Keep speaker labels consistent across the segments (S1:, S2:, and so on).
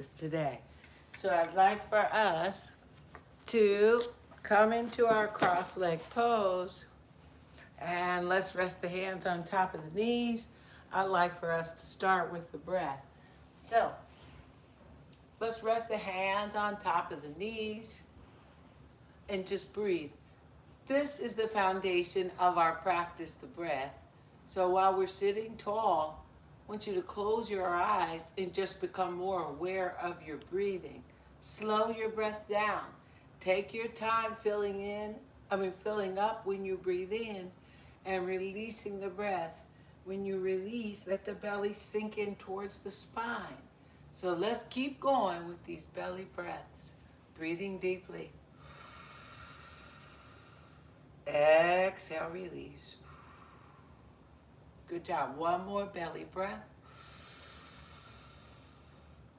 S1: today. So I'd like for us to come into our cross leg pose and let's rest the hands on top of the knees. I'd like for us to start with the breath. So let's rest the hands on top of the knees and just breathe. This is the foundation of our practice, the breath. So while we're sitting tall, I want you to close your eyes and just become more aware of your breathing. Slow your breath down. Take your time filling up when you breathe in and releasing the breath. When you release, let the belly sink in towards the spine. So let's keep going with these belly breaths. Breathing deeply. Exhale, release. Good job. One more belly breath.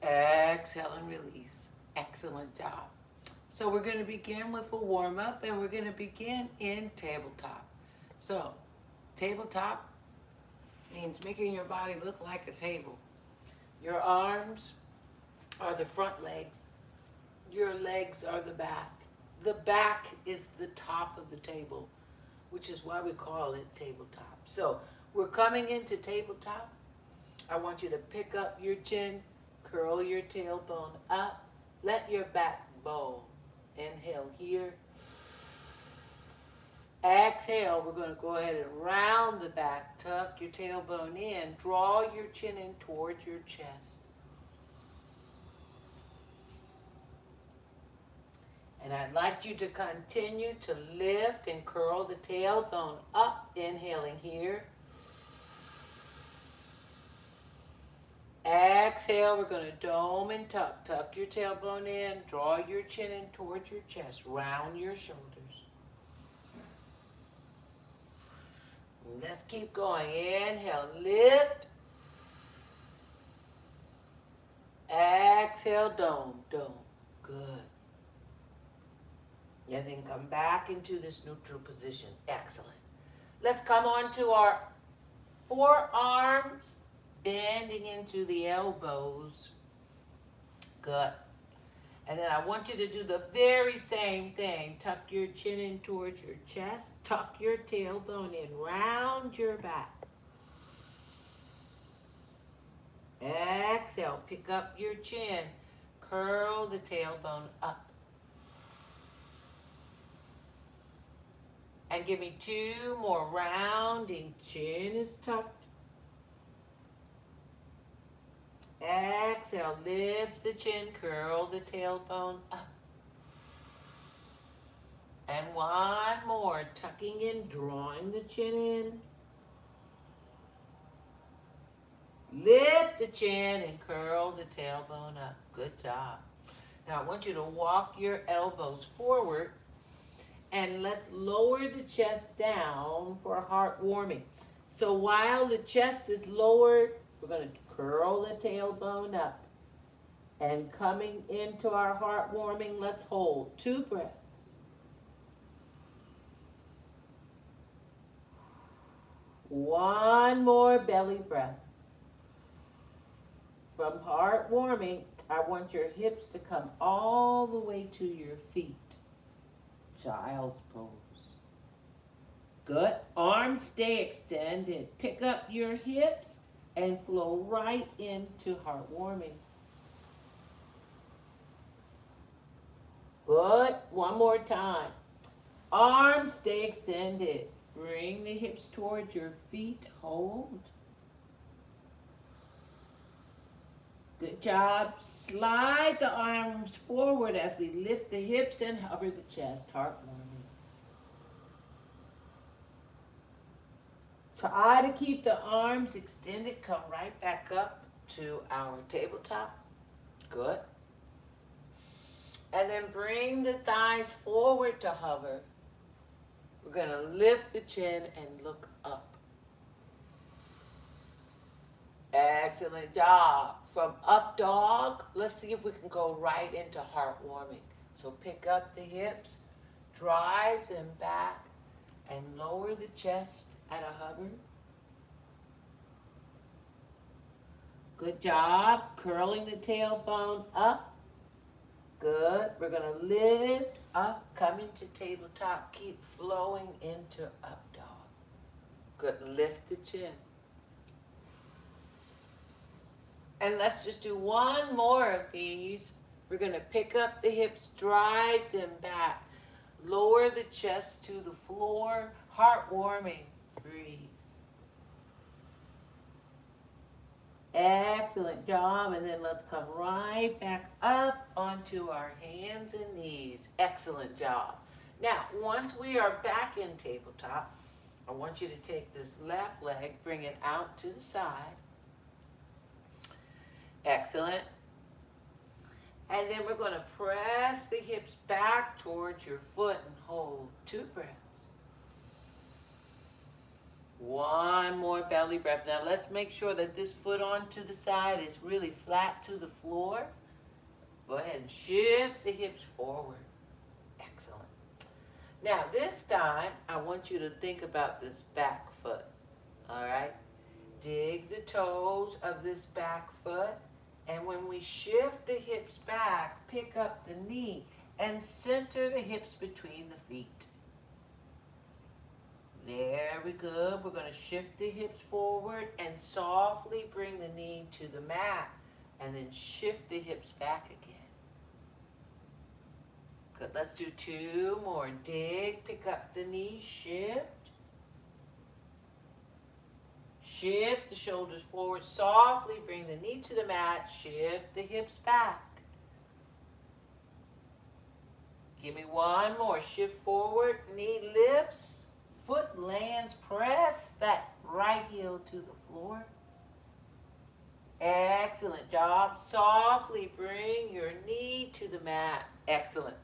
S1: Exhale and release. Excellent job. So we're going to begin with a warm-up, and we're going to begin in tabletop. So tabletop means making your body look like a table. Your arms are the front legs. Your legs are the back. The back is the top of the table, which is why we call it tabletop. So we're coming into tabletop. I want you to pick up your chin, curl your tailbone up, let your back bow. Inhale here. Exhale, we're going to go ahead and round the back, tuck your tailbone in, draw your chin in towards your chest. And I'd like you to continue to lift and curl the tailbone up, inhaling here. Exhale, we're going to dome and tuck. Tuck your tailbone in, draw your chin in towards your chest, round your shoulders. Let's keep going. Inhale, lift. Exhale, dome, dome. Good. And then come back into this neutral position. Excellent. Let's come on to our forearms, bending into the elbows. Good. And then I want you to do the very same thing. Tuck your chin in towards your chest. Tuck your tailbone in. Round your back. Exhale. Pick up your chin. Curl the tailbone up. And give me two more. Rounding. Chin is tucked. Exhale, lift the chin, curl the tailbone up. And one more, tucking in, drawing the chin in. Lift the chin and curl the tailbone up. Good job. Now I want you to walk your elbows forward and let's lower the chest down for heart warming. So while the chest is lowered, we're going to curl the tailbone up. And coming into our heart warming, let's hold 2 breaths. One more belly breath. From heart warming, I want your hips to come all the way to your feet. Child's pose. Good. Arms stay extended. Pick up your hips and flow right into heart warming. Good. One more time. Arms stay extended. Bring the hips towards your feet. Hold. Good job. Slide the arms forward as we lift the hips and hover the chest. Heart warming. Try to keep the arms extended. Come right back up to our tabletop. Good. And then bring the thighs forward to hover. We're going to lift the chin and look up. Excellent job. From up dog, let's see if we can go right into heart warming. So pick up the hips, drive them back, and lower the chest at a hover. Good job. Curling the tailbone up. Good. We're going to lift up, come into tabletop, keep flowing into up dog. Good. Lift the chin. And let's just do one more of these. We're going to pick up the hips, drive them back. Lower the chest to the floor. Heartwarming. Breathe. Excellent job. And then let's come right back up onto our hands and knees. Excellent job. Now, once we are back in tabletop, I want you to take this left leg, bring it out to the side. Excellent. And then we're going to press the hips back towards your foot and hold 2 breaths. One more belly breath. Now let's make sure that this foot onto the side is really flat to the floor. Go ahead and shift the hips forward. Excellent. Now this time, I want you to think about this back foot. All right? Dig the toes of this back foot. And when we shift the hips back, pick up the knee and center the hips between the feet. Very good. We're going to shift the hips forward and softly bring the knee to the mat and then shift the hips back again. Good. Let's do 2 more. Dig, pick up the knee, shift. Shift the shoulders forward, softly bring the knee to the mat, shift the hips back. Give me one more. Shift forward, knee lifts. Foot lands, press that right heel to the floor. Excellent job. Softly bring your knee to the mat. Excellent.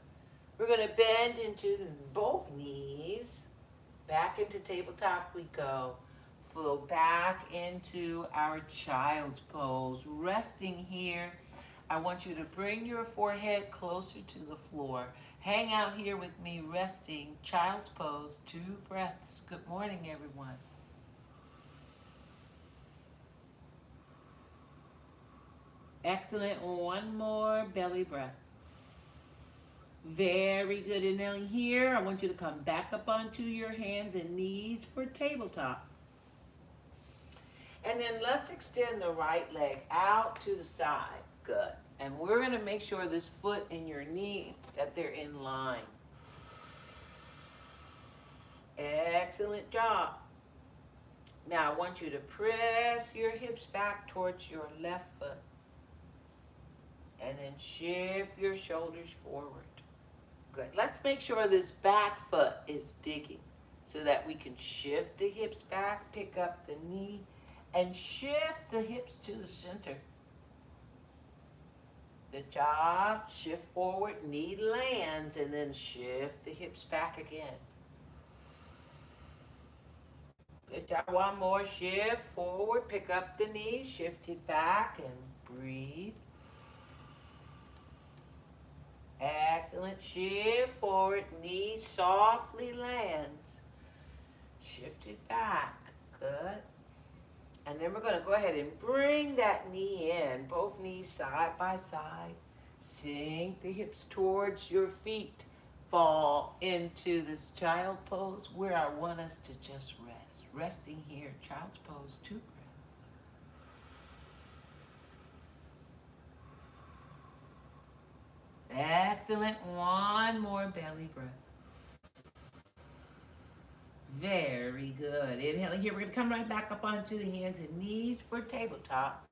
S1: We're going to bend into both knees. Back into tabletop we go. Flow back into our child's pose. Resting here, I want you to bring your forehead closer to the floor. Hang out here with me, resting, child's pose, 2 breaths. Good morning, everyone. Excellent. One more belly breath. Very good. And now here, I want you to come back up onto your hands and knees for tabletop. And then let's extend the right leg out to the side. Good. And we're going to make sure this foot and your knee, that they're in line. Excellent job. Now I want you to press your hips back towards your left foot. And then shift your shoulders forward. Good. Let's make sure this back foot is digging so that we can shift the hips back, pick up the knee, and shift the hips to the center. Good job. Shift forward, knee lands, and then shift the hips back again. Good job. One more. Shift forward, pick up the knee, shift it back, and breathe. Excellent. Shift forward, knee softly lands. Shift it back. Good. And then we're going to go ahead and bring that knee in, both knees side by side. Sink the hips towards your feet. Fall into this child pose where I want us to just rest. Resting here, child's pose, 2 breaths. Excellent. One more belly breath. Very good. Inhaling here. We're going to come right back up onto the hands and knees for tabletop.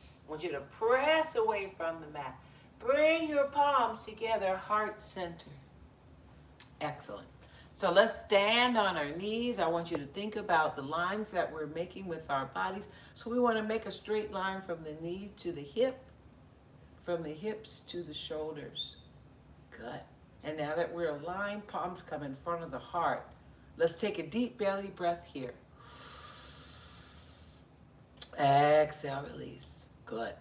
S1: I want you to press away from the mat. Bring your palms together, heart center. Excellent. So let's stand on our knees. I want you to think about the lines that we're making with our bodies. So we want to make a straight line from the knee to the hip, from the hips to the shoulders. Good. And now that we're aligned, palms come in front of the heart. Let's take a deep belly breath here. Exhale, release. Good.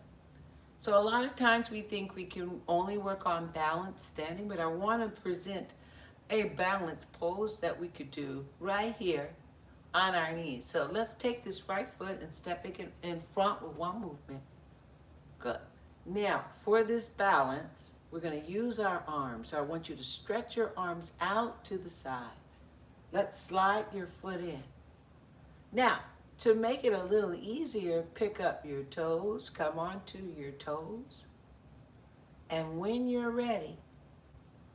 S1: So a lot of times we think we can only work on balance standing, but I want to present a balance pose that we could do right here on our knees. So let's take this right foot and step it in front with one movement. Good. Now, for this balance, we're going to use our arms. So I want you to stretch your arms out to the side. Let's slide your foot in. Now, to make it a little easier, pick up your toes, come onto your toes. And when you're ready,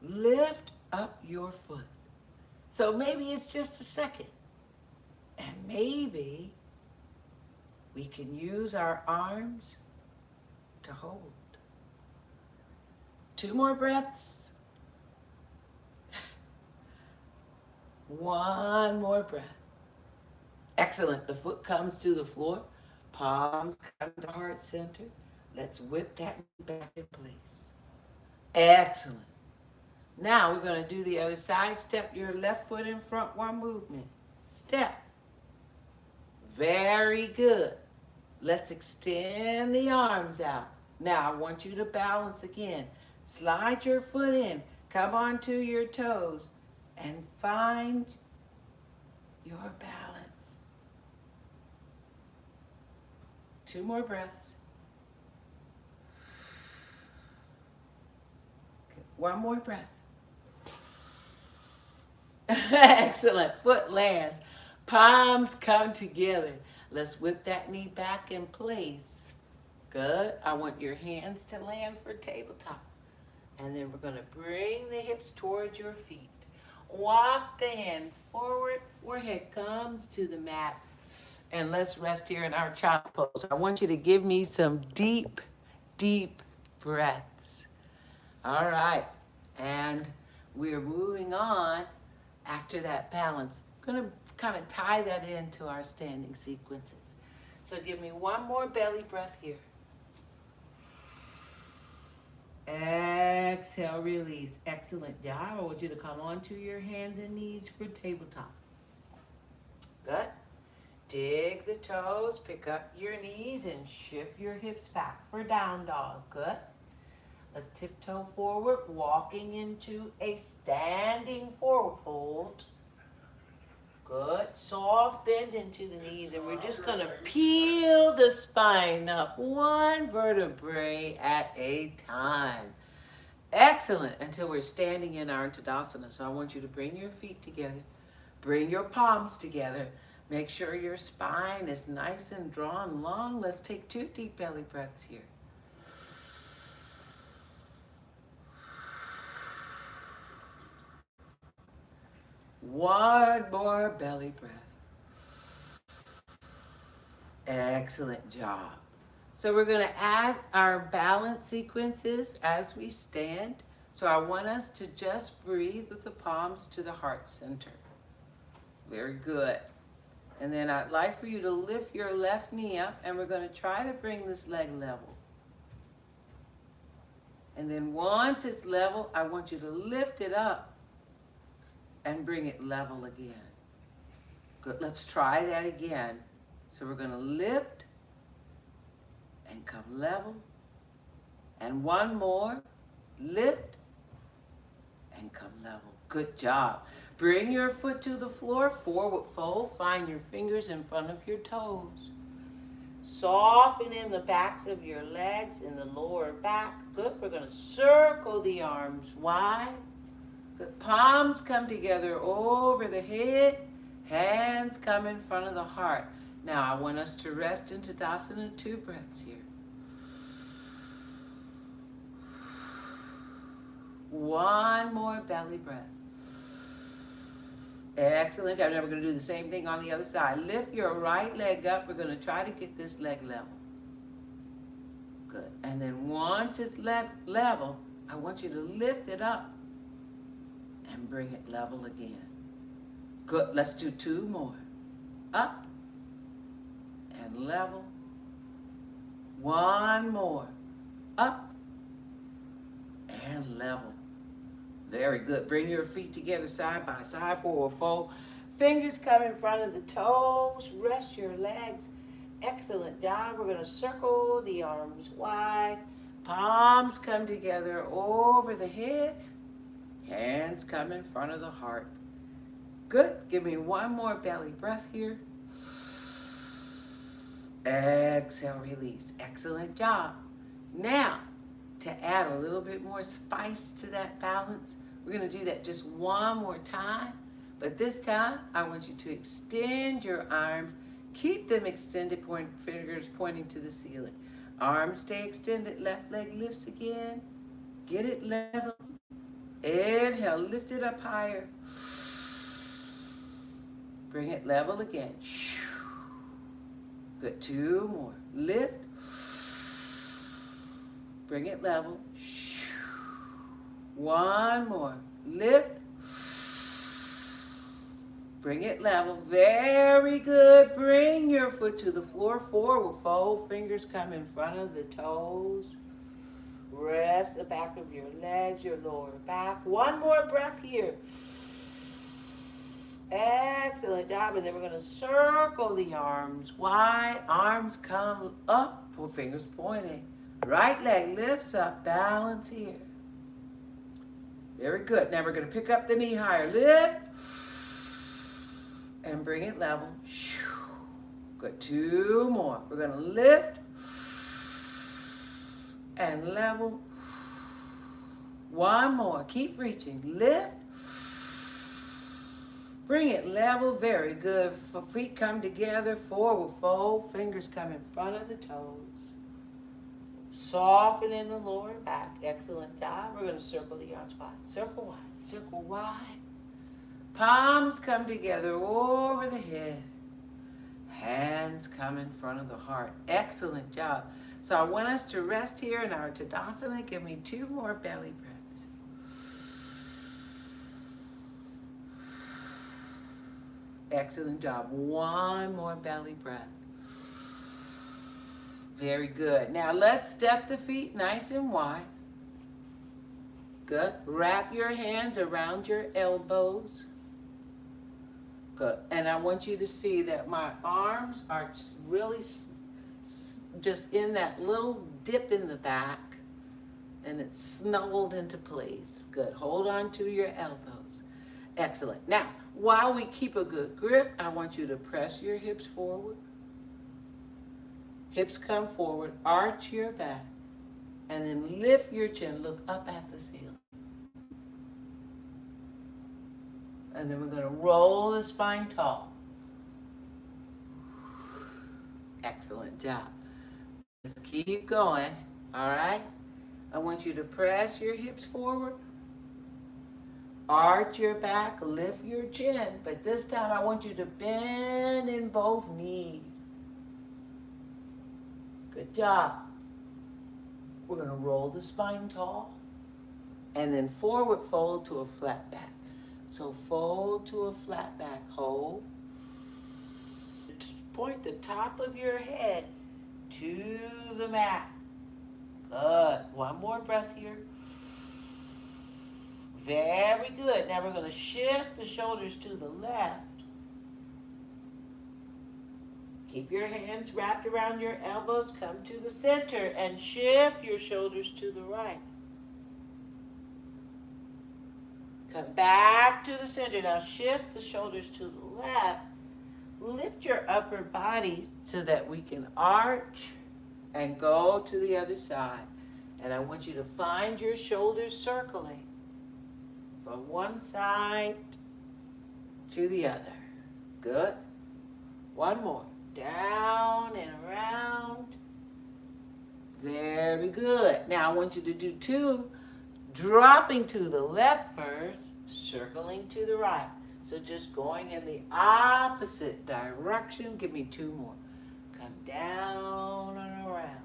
S1: lift up your foot. So maybe it's just a second. And maybe we can use our arms to hold. 2 more breaths. 1 more breath. Excellent. The foot comes to the floor. Palms come to heart center. Let's whip that back in place. Excellent. Now we're going to do the other side. Step your left foot in front, 1 movement. Step. Very good. Let's extend the arms out. Now I want you to balance again. Slide your foot in. Come onto your toes and find your balance. 2 more breaths. 1 more breath. Excellent. Foot lands. Palms come together. Let's whip that knee back in place. Good. I want your hands to land for tabletop. And then we're going to bring the hips towards your feet. Walk the hands forward. Forehead comes to the mat. And let's rest here in our child pose. I want you to give me some deep, deep breaths. All right. And we're moving on after that balance. I'm going to kind of tie that into our standing sequences. So give me 1 more belly breath here. Exhale, release. Excellent job. I want you to come onto your hands and knees for tabletop. Good. Dig the toes, pick up your knees, and shift your hips back for down dog. Good. Let's tiptoe forward, walking into a standing forward fold. Good. Soft bend into the knees, and we're just going to peel the spine up 1 vertebrae at a time. Excellent. Until we're standing in our Tadasana. So I want you to bring your feet together. Bring your palms together. Make sure your spine is nice and drawn long. Let's take 2 deep belly breaths here. One more belly breath. Excellent job. So we're going to add our balance sequences as we stand. So I want us to just breathe with the palms to the heart center. Very good. And then I'd like for you to lift your left knee up, and we're going to try to bring this leg level. And then once it's level, I want you to lift it up and bring it level again. Good. Let's try that again. So we're going to lift and come level. And 1 more. Lift and come level. Good job. Bring your foot to the floor, forward fold. Find your fingers in front of your toes. Soften in the backs of your legs in the lower back. Good. We're going to circle the arms wide. Good. Palms come together over the head. Hands come in front of the heart. Now I want us to rest in Tadasana 2 breaths here. 1 more belly breath. Excellent. Now we're going to do the same thing on the other side. Lift your right leg up. We're going to try to get this leg level. Good. And then once it's level, I want you to lift it up and bring it level again. Good. Let's do 2 more. Up and level. 1 more. Up and level. Very good. Bring your feet together side by side, forward fold. Fingers come in front of the toes. Rest your legs. Excellent job. We're going to circle the arms wide. Palms come together over the head. Hands come in front of the heart. Good. Give me 1 more belly breath here. Exhale, release. Excellent job. Now, to add a little bit more spice to that balance, we're going to do that just one more time. But this time, I want you to extend your arms. Keep them extended, fingers pointing to the ceiling. Arms stay extended, left leg lifts again. Get it level. Inhale, lift it up higher. Bring it level again. Good, 2 more. Lift. Bring it level. 1 more. Lift. Bring it level. Very good. Bring your foot to the floor. Forward fold. Fingers come in front of the toes. Rest the back of your legs, your lower back. 1 more breath here. Excellent job. And then we're going to circle the arms wide. Arms come up. Fingers pointing. Right leg lifts up. Balance here. Very good. Now we're going to pick up the knee higher. Lift. And bring it level. Good. 2 more. We're going to lift. And level. 1 more. Keep reaching. Lift. Bring it level. Very good. Feet come together. Forward fold. Fingers come in front of the toes. Soften in the lower back. Excellent job. We're going to circle the arms wide. Circle wide. Circle wide. Palms come together over the head. Hands come in front of the heart. Excellent job. So I want us to rest here in our Tadasana. Give me 2 more belly breaths. Excellent job. 1 more belly breath. Very good. Now let's step the feet nice and wide. Good. Wrap your hands around your elbows. Good. And I want you to see that my arms are really just in that little dip in the back, and it's snuggled into place. Good. Hold on to your elbows. Excellent. Now, while we keep a good grip, I want you to press your hips forward. Hips come forward, arch your back, and then lift your chin. Look up at the ceiling. And then we're going to roll the spine tall. Excellent job. Let's keep going, all right? I want you to press your hips forward, arch your back, lift your chin. But this time I want you to bend in both knees. Good job. We're going to roll the spine tall and then forward fold to a flat back. So fold to a flat back, hold. Point the top of your head to the mat. Good. 1 more breath here. Very good. Now we're going to shift the shoulders to the left. Keep your hands wrapped around your elbows. Come to the center and shift your shoulders to the right. Come back to the center. Now shift the shoulders to the left. Lift your upper body so that we can arch and go to the other side. And I want you to find your shoulders circling from one side to the other. Good. 1 more. Down and around. Very good. Now I want you to do 2. Dropping to the left first, circling to the right. So just going in the opposite direction. Give me 2 more. Come down and around.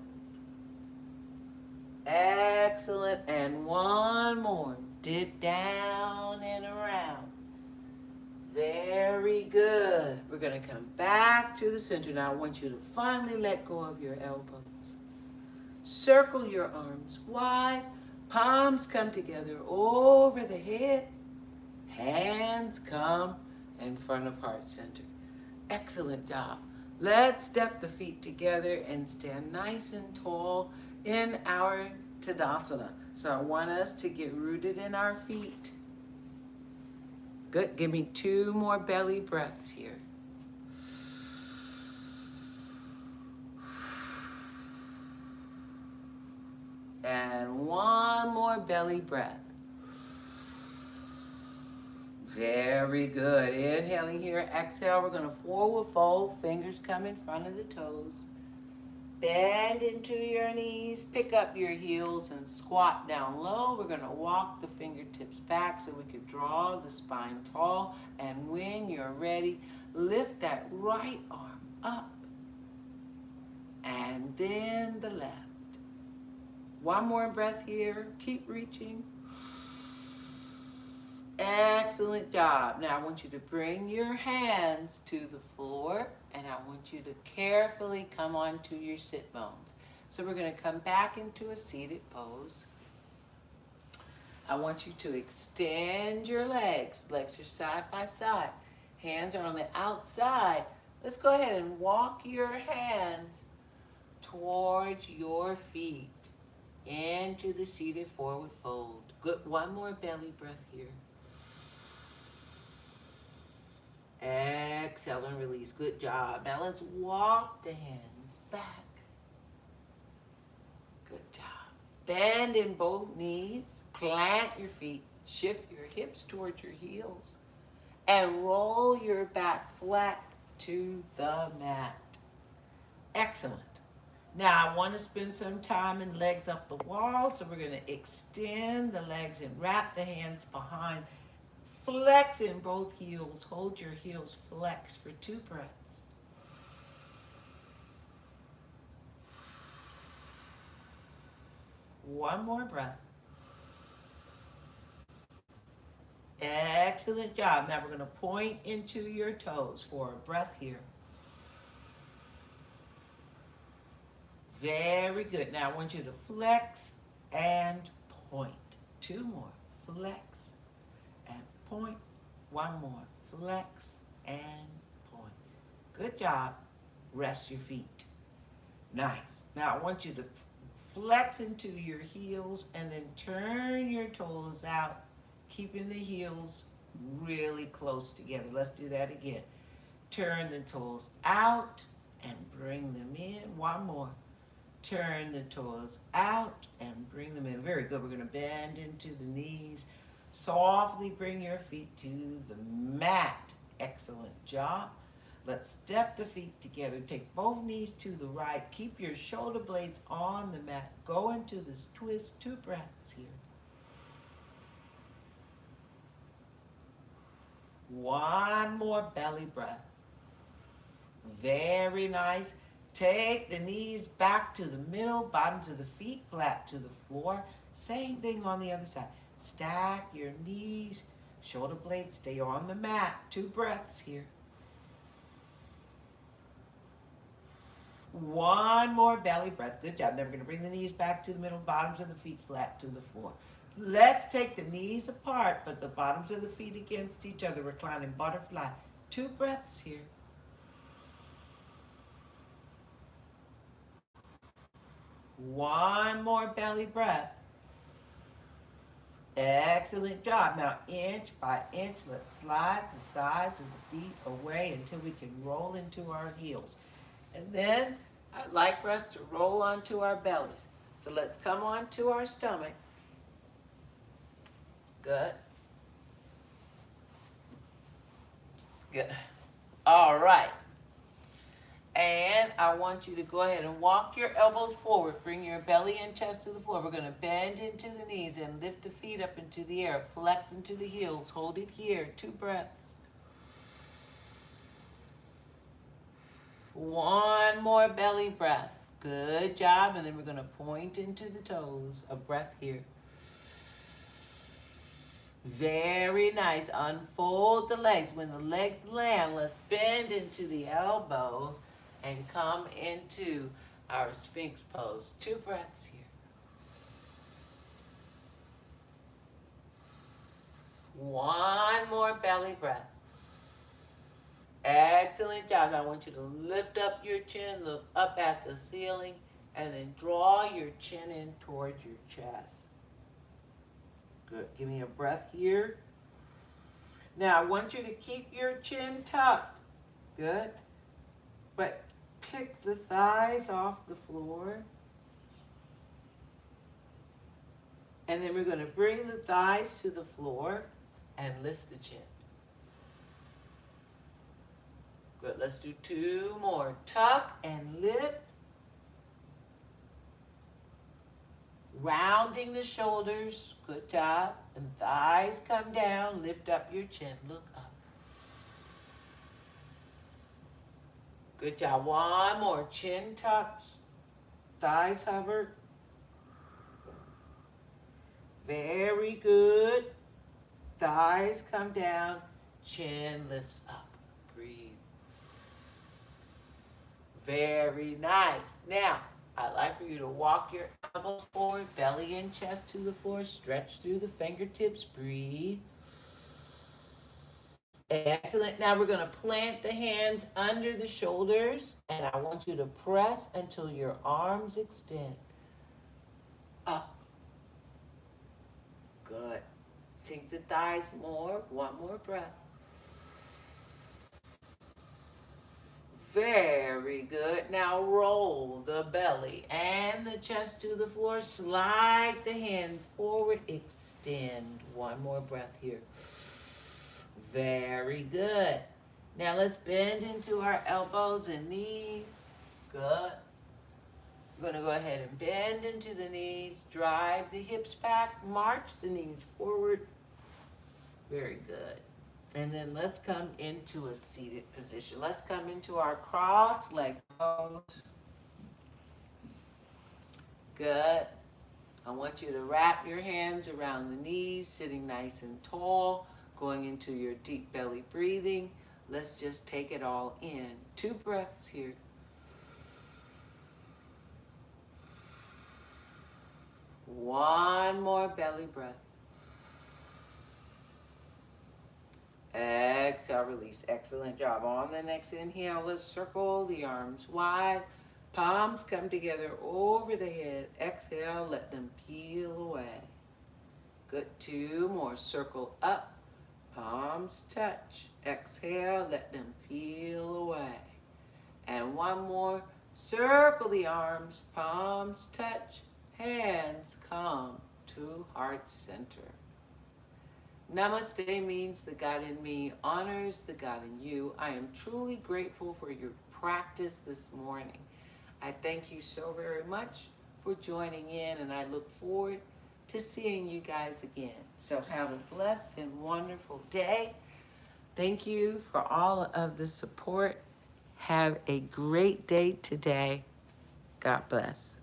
S1: Excellent. And 1 more. Dip down and around. Very good. We're going to come back to the center. Now I want you to finally let go of your elbows. Circle your arms wide. Palms come together over the head. Hands come in front of heart center. Excellent job. Let's step the feet together and stand nice and tall in our Tadasana. So I want us to get rooted in our feet. Good. Give me 2 more belly breaths here. And one more belly breath. Very good. Inhaling here, exhale. We're going to forward fold. Fingers come in front of the toes. Bend into your knees. Pick up your heels and squat down low. We're going to walk the fingertips back so we can draw the spine tall. And when you're ready, lift that right arm up. And then the left. One more breath here. Keep reaching. Excellent job. Now I want you to bring your hands to the floor and I want you to carefully come onto your sit bones. So we're going to come back into a seated pose. I want you to extend your legs. Legs are side by side. Hands are on the outside. Let's go ahead and walk your hands towards your feet into the seated forward fold. Good. One more belly breath here. Exhale and release. Good job. Now let's walk the hands back. Good job. Bend in both knees. Plant your feet. Shift your hips towards your heels. And roll your back flat to the mat. Excellent. Now I want to spend some time in legs up the wall. So we're going to extend the legs and wrap the hands behind. Flex in both heels. Hold your heels flexed for 2 breaths. One more breath. Excellent job. Now we're going to point into your toes for a breath here. Very good. Now I want you to flex and point. 2 more. Flex and point. 1 more. Flex and point. Good job. Rest your feet. Nice. Now I want you to flex into your heels and then turn your toes out, keeping the heels really close together. Let's do that again. Turn the toes out and bring them in. 1 more. Turn the toes out and bring them in. Very good. We're going to bend into the knees. Softly bring your feet to the mat. Excellent job. Let's step the feet together. Take both knees to the right. Keep your shoulder blades on the mat. Go into this twist. 2 breaths here. 1 more belly breath. Very nice. Take the knees back to the middle, bottoms of the feet flat to the floor. Same thing on the other side. Stack your knees, shoulder blades stay on the mat. 2 breaths here. 1 more belly breath. Good job. Then we're going to bring the knees back to the middle, bottoms of the feet flat to the floor. Let's take the knees apart, but the bottoms of the feet against each other, reclining butterfly. 2 breaths here. 1 more belly breath. Excellent job. Now, inch by inch, let's slide the sides of the feet away until we can roll into our heels. And then, I'd like for us to roll onto our bellies. So let's come onto our stomach. Good. Good. All right. And I want you to go ahead and walk your elbows forward. Bring your belly and chest to the floor. We're going to bend into the knees and lift the feet up into the air. Flex into the heels. Hold it here. 2 breaths. 1 more belly breath. Good job. And then we're going to point into the toes. A breath here. Very nice. Unfold the legs. When the legs land, let's bend into the elbows and come into our Sphinx pose. 2 breaths here. 1 more belly breath. Excellent job. Now I want you to lift up your chin, look up at the ceiling, and then draw your chin in towards your chest. Good. Give me a breath here. Now I want you to keep your chin tucked. Good. But pick the thighs off the floor. And then we're going to bring the thighs to the floor and lift the chin. Good. Let's do 2 more. Tuck and lift. Rounding the shoulders. Good job. And thighs come down. Lift up your chin. Look up. Good job. 1 more. Chin tucks. Thighs hover. Very good. Thighs come down. Chin lifts up. Breathe. Very nice. Now, I'd like for you to walk your elbows forward, belly and chest to the floor. Stretch through the fingertips. Breathe. Excellent. Now we're going to plant the hands under the shoulders, and I want you to press until your arms extend. Up. Good. Sink the thighs more. 1 more breath. Very good. Now roll the belly and the chest to the floor. Slide the hands forward. Extend. 1 more breath here. Very good. Now let's bend into our elbows and knees. Good. We're going to go ahead and bend into the knees. Drive the hips back. March the knees forward. Very good. And then let's come into a seated position. Let's come into our cross-leg pose. Good. I want you to wrap your hands around the knees, sitting nice and tall, going into your deep belly breathing. Let's just take it all in. 2 breaths here. One more belly breath. Exhale, release. Excellent job. On the next inhale, let's circle the arms wide. Palms come together over the head. Exhale, let them peel away. Good. 2 more. Circle up. Palms touch. Exhale, let them peel away. And 1 more. Circle the arms. Palms touch. Hands come to heart center. Namaste means the God in me honors the God in you. I am truly grateful for your practice this morning. I thank you so very much for joining in, and I look forward to seeing you guys again. So have a blessed and wonderful day. Thank you for all of the support. Have a great day today. God bless.